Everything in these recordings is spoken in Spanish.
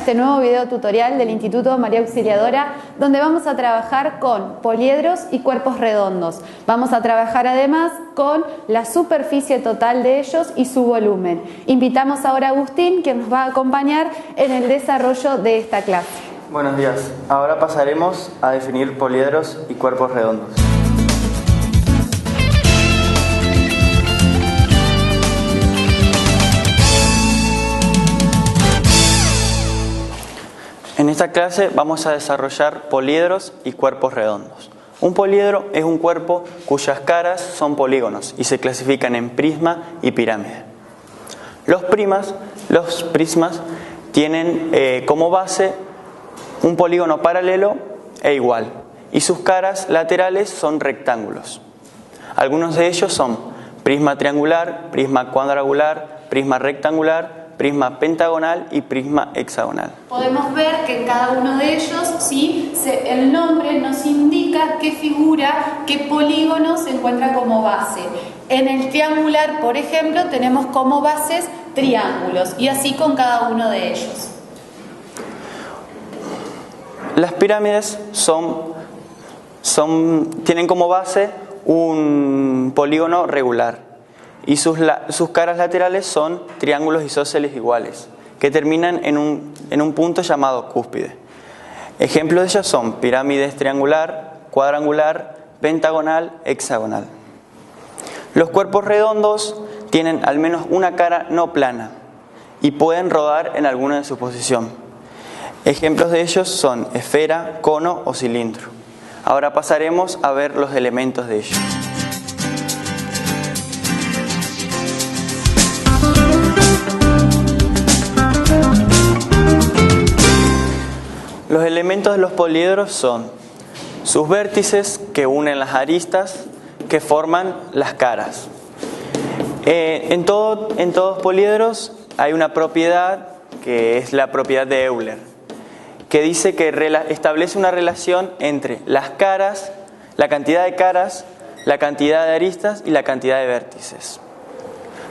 este nuevo video tutorial del Instituto María Auxiliadora, donde vamos a trabajar con poliedros y cuerpos redondos. Vamos a trabajar además con la superficie total de ellos y su volumen. Invitamos ahora a Agustín, quien nos va a acompañar en el desarrollo de esta clase. Buenos días. Ahora pasaremos a definir poliedros y cuerpos redondos. En esta clase vamos a desarrollar poliedros y cuerpos redondos. Un poliedro es un cuerpo cuyas caras son polígonos y se clasifican en prisma y pirámide. Los prismas tienen como base un polígono paralelo e igual, y sus caras laterales son rectángulos. Algunos de ellos son prisma triangular, prisma cuadrangular, prisma rectangular, prisma pentagonal y prisma hexagonal. Podemos ver que en cada uno de ellos el nombre nos indica qué figura, qué polígono se encuentra como base. En el triangular, por ejemplo, tenemos como bases triángulos, y así con cada uno de ellos. Las pirámides tienen como base un polígono regular. Y sus caras laterales son triángulos isósceles iguales, que terminan en un punto llamado cúspide. Ejemplos de ellos son pirámides triangular, cuadrangular, pentagonal, hexagonal. Los cuerpos redondos tienen al menos una cara no plana y pueden rodar en alguna de su posición. Ejemplos de ellos son esfera, cono o cilindro. Ahora pasaremos a ver los elementos de ellos. Los elementos de los poliedros son sus vértices que unen las aristas que forman las caras. En todos poliedros hay una propiedad que es la propiedad de Euler, que dice que establece una relación entre las caras, la cantidad de caras, la cantidad de aristas y la cantidad de vértices.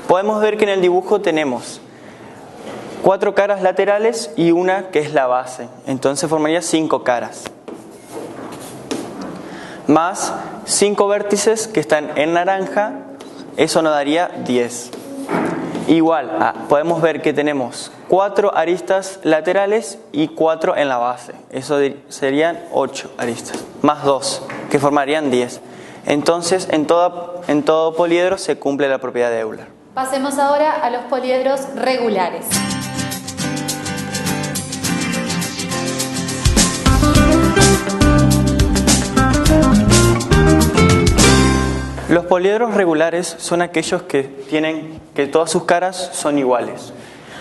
Podemos ver que en el dibujo tenemos 4 caras laterales y una que es la base, entonces formaría 5 caras, más 5 vértices que están en naranja, eso nos daría 10. Igual, podemos ver que tenemos 4 aristas laterales y 4 en la base, eso serían 8 aristas, más 2, que formarían 10. Entonces, en todo poliedro se cumple la propiedad de Euler. Pasemos ahora a los poliedros regulares. Los poliedros regulares son aquellos que todas sus caras son iguales.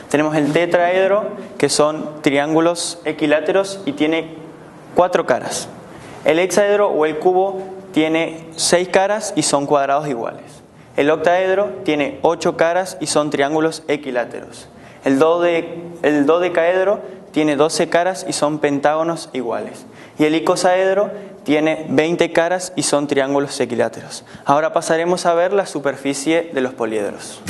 Tenemos el tetraedro, que son triángulos equiláteros y tiene 4 caras. El hexaedro o el cubo tiene 6 caras y son cuadrados iguales. El octaedro tiene 8 caras y son triángulos equiláteros. El dodecaedro tiene 12 caras y son pentágonos iguales. Y el icosaedro tiene 20 caras y son triángulos equiláteros. Ahora pasaremos a ver la superficie de los poliedros.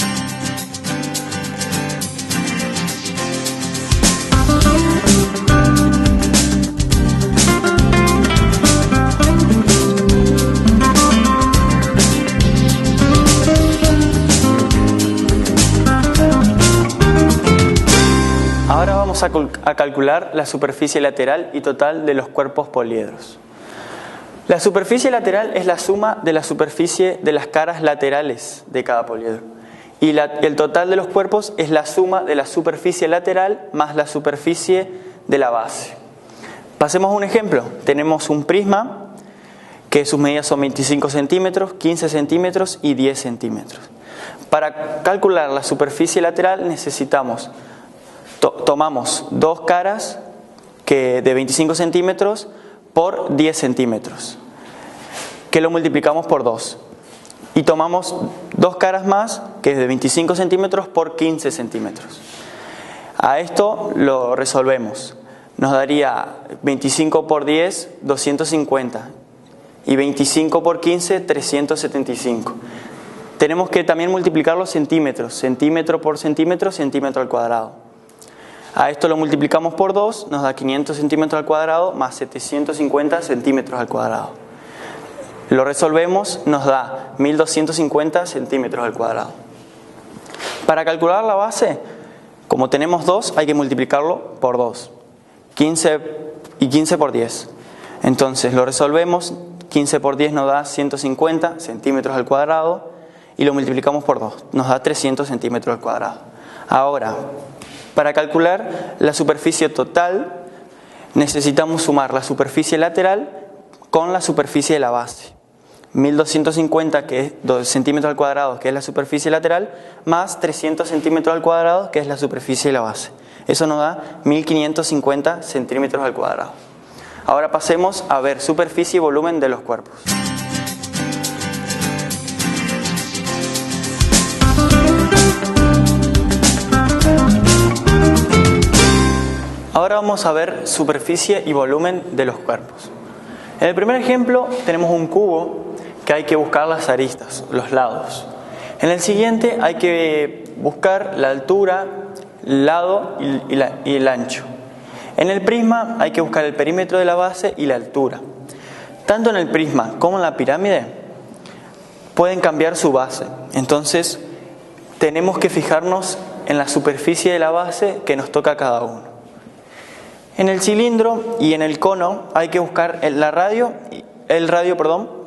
Ahora vamos a calcular la superficie lateral y total de los cuerpos poliedros. La superficie lateral es la suma de la superficie de las caras laterales de cada poliedro. Y el total de los cuerpos es la suma de la superficie lateral más la superficie de la base. Pasemos a un ejemplo. Tenemos un prisma que sus medidas son 25 centímetros, 15 centímetros y 10 centímetros. Para calcular la superficie lateral necesitamos tomamos 2 caras de 25 centímetros por 10 centímetros, que lo multiplicamos por 2. Y tomamos 2 caras más, que es de 25 centímetros por 15 centímetros. A esto lo resolvemos. Nos daría 25 por 10, 250. Y 25 por 15, 375. Tenemos que también multiplicar los centímetros. Centímetro por centímetro, centímetro al cuadrado. A esto lo multiplicamos por 2, nos da 500 centímetros al cuadrado más 750 centímetros al cuadrado. Lo resolvemos, nos da 1250 centímetros al cuadrado. Para calcular la base, como tenemos 2, hay que multiplicarlo por 2. 15 y 15 por 10. Entonces lo resolvemos, 15 por 10 nos da 150 centímetros al cuadrado y lo multiplicamos por 2, nos da 300 centímetros al cuadrado. Ahora, para calcular la superficie total, necesitamos sumar la superficie lateral con la superficie de la base. 1250 que es 2 centímetros al cuadrado, que es la superficie lateral, más 300 centímetros al cuadrado, que es la superficie de la base. Eso nos da 1550 centímetros al cuadrado. Ahora pasemos a ver superficie y volumen de los cuerpos. Ahora vamos a ver superficie y volumen de los cuerpos. En el primer ejemplo tenemos un cubo que hay que buscar las aristas, los lados. En el siguiente hay que buscar la altura, el lado y el ancho. En el prisma hay que buscar el perímetro de la base y la altura. Tanto en el prisma como en la pirámide pueden cambiar su base. Entonces tenemos que fijarnos en la superficie de la base que nos toca a cada uno. En el cilindro y en el cono hay que buscar el radio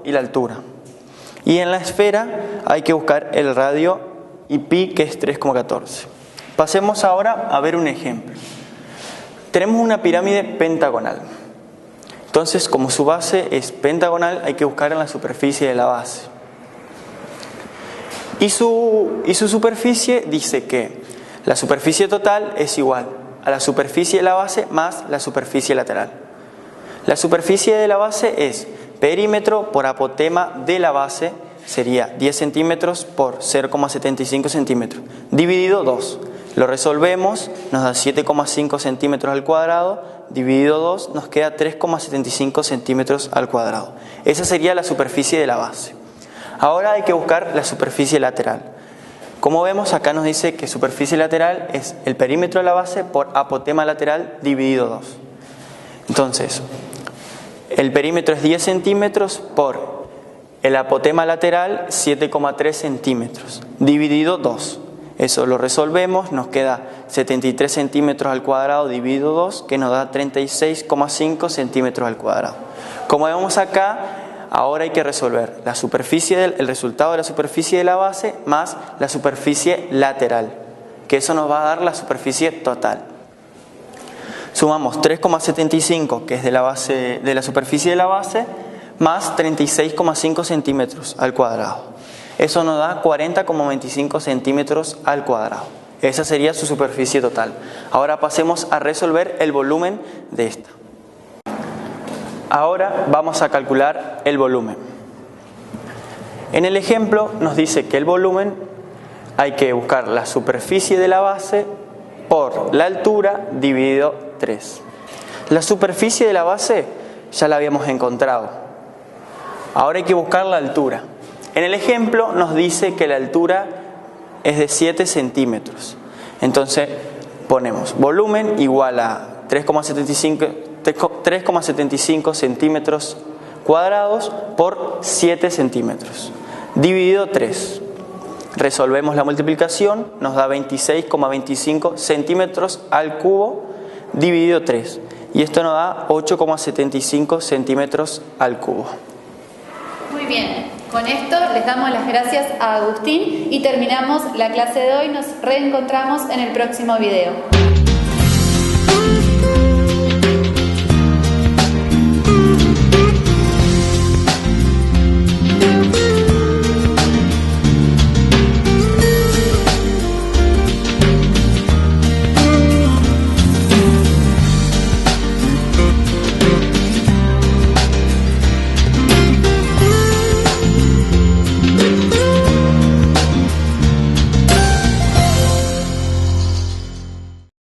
y la altura. Y en la esfera hay que buscar el radio y pi, que es 3,14. Pasemos ahora a ver un ejemplo. Tenemos una pirámide pentagonal. Entonces, como su base es pentagonal, hay que buscar en la superficie de la base. Y su superficie dice que la superficie total es igual a la superficie de la base más la superficie lateral. La superficie de la base es perímetro por apotema de la base, sería 10 centímetros por 0,75 centímetros, dividido 2. Lo resolvemos, nos da 7,5 centímetros al cuadrado, dividido 2 nos queda 3,75 centímetros al cuadrado. Esa sería la superficie de la base. Ahora hay que buscar la superficie lateral. Como vemos, acá nos dice que superficie lateral es el perímetro de la base por apotema lateral dividido 2. Entonces, el perímetro es 10 centímetros por el apotema lateral 7,3 centímetros dividido 2. Eso lo resolvemos, nos queda 73 centímetros al cuadrado dividido 2, que nos da 36,5 centímetros al cuadrado. Como vemos acá, ahora hay que resolver el resultado de la superficie de la base más la superficie lateral, que eso nos va a dar la superficie total. Sumamos 3,75, que es de la superficie de la base, más 36,5 centímetros al cuadrado. Eso nos da 40,25 centímetros al cuadrado. Esa sería su superficie total. Ahora pasemos a resolver el volumen de esta. Ahora vamos a calcular el volumen. En el ejemplo nos dice que el volumen hay que buscar la superficie de la base por la altura dividido 3. La superficie de la base ya la habíamos encontrado. Ahora hay que buscar la altura. En el ejemplo nos dice que la altura es de 7 centímetros. Entonces ponemos volumen igual a 3,75 centímetros cuadrados por 7 centímetros, dividido 3. Resolvemos la multiplicación, nos da 26,25 centímetros al cubo, dividido 3. Y esto nos da 8,75 centímetros al cubo. Muy bien. Con esto les damos las gracias a Agustín y terminamos la clase de hoy. Nos reencontramos en el próximo video.